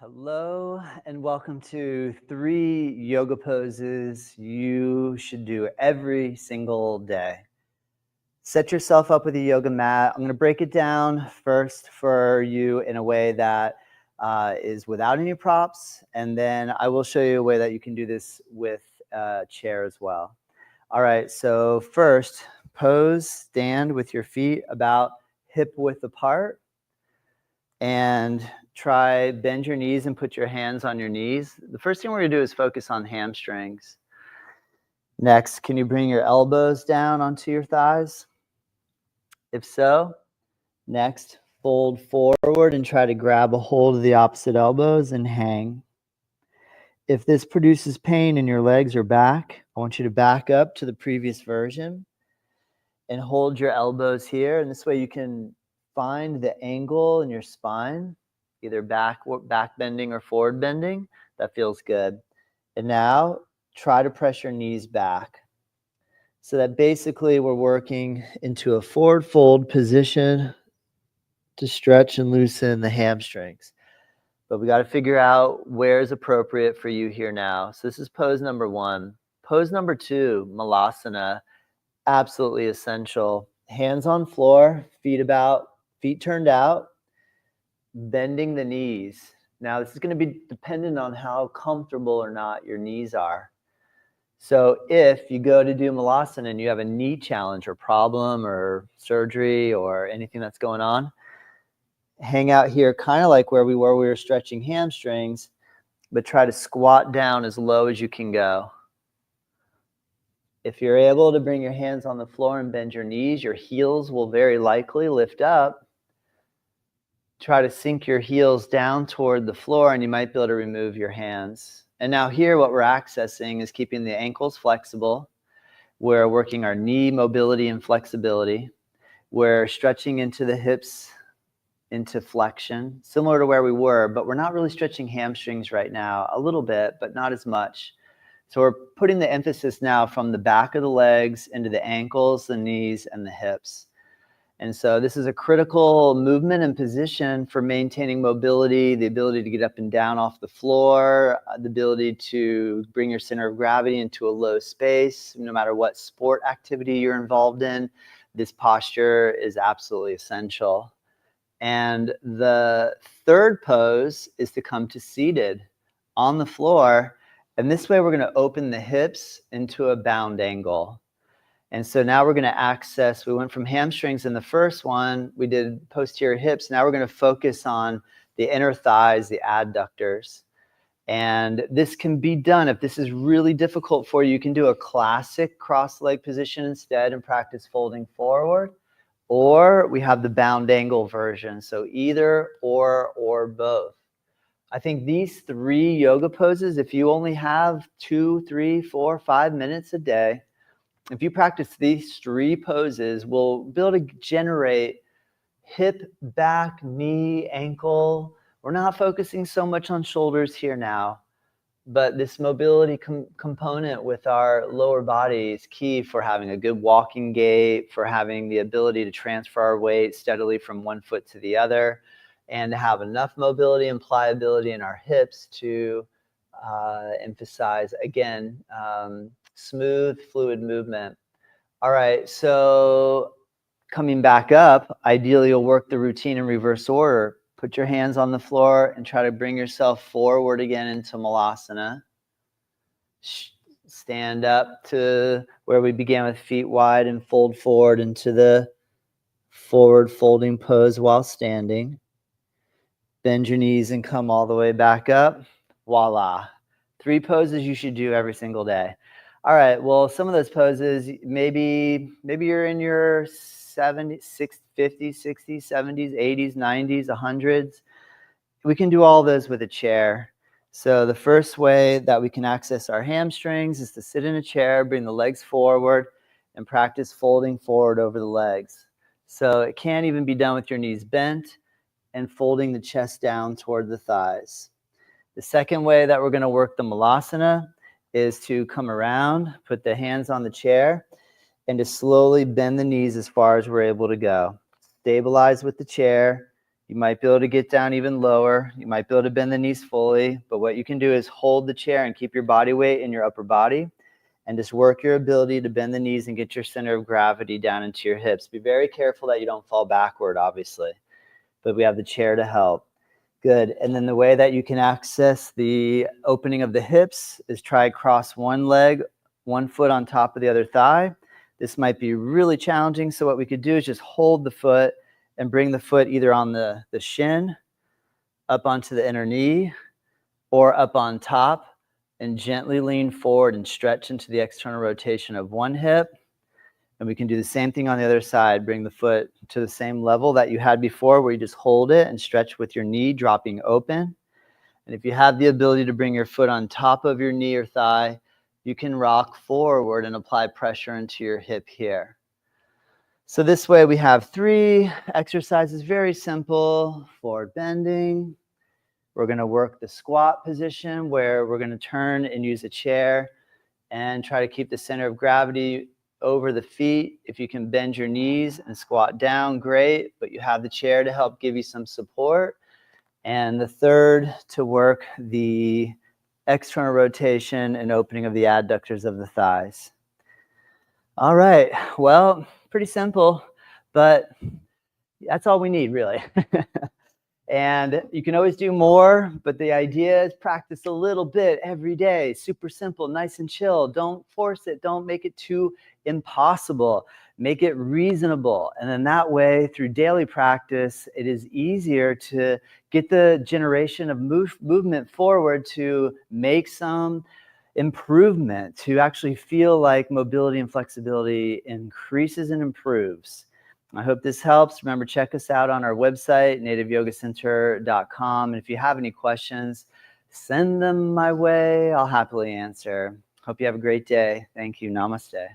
Hello and welcome to 3 yoga poses you should do every single day. Set yourself up with a yoga mat. I'm going to break it down first for you in a way that is without any props, and then I will show you a way that you can do this with a chair as well. All right, so first, pose, stand with your feet about hip width apart, and try bend your knees and put your hands on your knees. The first thing we're going to do is focus on hamstrings. Next, can you bring your elbows down onto your thighs? If so, next, fold forward and try to grab a hold of the opposite elbows and hang. If this produces pain in your legs or back, I want you to back up to the previous version and hold your elbows here. And this way you can find the angle in your spine, either back bending or forward bending. That feels good. And now try to press your knees back. So that basically we're working into a forward fold position to stretch and loosen the hamstrings. But we got to figure out where is appropriate for you here now. So this is pose number 1. Pose number 2, Malasana, absolutely essential. Hands on floor, feet turned out, bending the knees. Now, this is going to be dependent on how comfortable or not your knees are. So if you go to do Malasana and you have a knee challenge or problem or surgery or anything that's going on, hang out here kind of like where we were stretching hamstrings, but try to squat down as low as you can go. If you're able to bring your hands on the floor and bend your knees, your heels will very likely lift up. Try to sink your heels down toward the floor, and you might be able to remove your hands. And now here, what we're accessing is keeping the ankles flexible. We're working our knee mobility and flexibility. We're stretching into the hips, into flexion, similar to where we were, but we're not really stretching hamstrings right now. A little bit, but not as much. So we're putting the emphasis now from the back of the legs into the ankles, the knees, and the hips. And so this is a critical movement and position for maintaining mobility, the ability to get up and down off the floor, the ability to bring your center of gravity into a low space. No matter what sport activity you're involved in, this posture is absolutely essential. And the third pose is to come to seated on the floor. And this way we're going to open the hips into a bound angle. And so now we're going to access, we went from hamstrings in the first one, we did posterior hips. Now we're going to focus on the inner thighs, the adductors. And this can be done, if this is really difficult for you, you can do a classic cross-leg position instead and practice folding forward. Or we have the bound angle version, so either or both. I think these 3 yoga poses, if you only have 2, 3, 4, 5 minutes a day, if you practice these 3 poses, we'll be able to generate hip, back, knee, ankle. We're not focusing so much on shoulders here now, but this mobility component with our lower body is key for having a good walking gait, for having the ability to transfer our weight steadily from one foot to the other, and to have enough mobility and pliability in our hips to emphasize, again, smooth, fluid movement. All right, so coming back up, ideally you'll work the routine in reverse order. Put your hands on the floor and try to bring yourself forward again into Malasana. Stand up to where we began with feet wide and fold forward into the forward folding pose while standing. Bend your knees and come all the way back up. Voila. 3 poses you should do every single day. All right, well, some of those poses, maybe you're in your 70s, 50s, 60s, 70s, 80s, 90s, 100s. We can do all those with a chair. So the first way that we can access our hamstrings is to sit in a chair, bring the legs forward, and practice folding forward over the legs. So it can even be done with your knees bent and folding the chest down toward the thighs. The second way that we're going to work the Malasana is to come around, put the hands on the chair, and to slowly bend the knees as far as we're able to go. Stabilize with the chair You might be able to get down even lower. You might be able to bend the knees fully, but what you can do is hold the chair and keep your body weight in your upper body and just work your ability to bend the knees and get your center of gravity down into your hips. Be very careful that you don't fall backward, obviously, but we have the chair to help. Good. And then the way that you can access the opening of the hips is try cross one leg, one foot on top of the other thigh. This might be really challenging, so what we could do is just hold the foot and bring the foot either on the shin, up onto the inner knee, or up on top, and gently lean forward and stretch into the external rotation of one hip. And we can do the same thing on the other side. Bring the foot to the same level that you had before, where you just hold it and stretch with your knee dropping open. And if you have the ability to bring your foot on top of your knee or thigh, you can rock forward and apply pressure into your hip here. So this way we have 3 exercises, very simple. Forward bending. We're going to work the squat position, where we're going to turn and use a chair and try to keep the center of gravity over the feet. If you can bend your knees and squat down, great, but you have the chair to help give you some support. And the third, to work the external rotation and opening of the adductors of the thighs. All right, well, pretty simple, but that's all we need, really. And you can always do more, but the idea is practice a little bit every day. Super simple, nice and chill. Don't force it. Don't make it too impossible. Make it reasonable. And then that way, through daily practice, it is easier to get the generation of movement forward, to make some improvement, to actually feel like mobility and flexibility increases and improves. I hope this helps. Remember, check us out on our website, nativeyogacenter.com. And if you have any questions, send them my way. I'll happily answer. Hope you have a great day. Thank you. Namaste.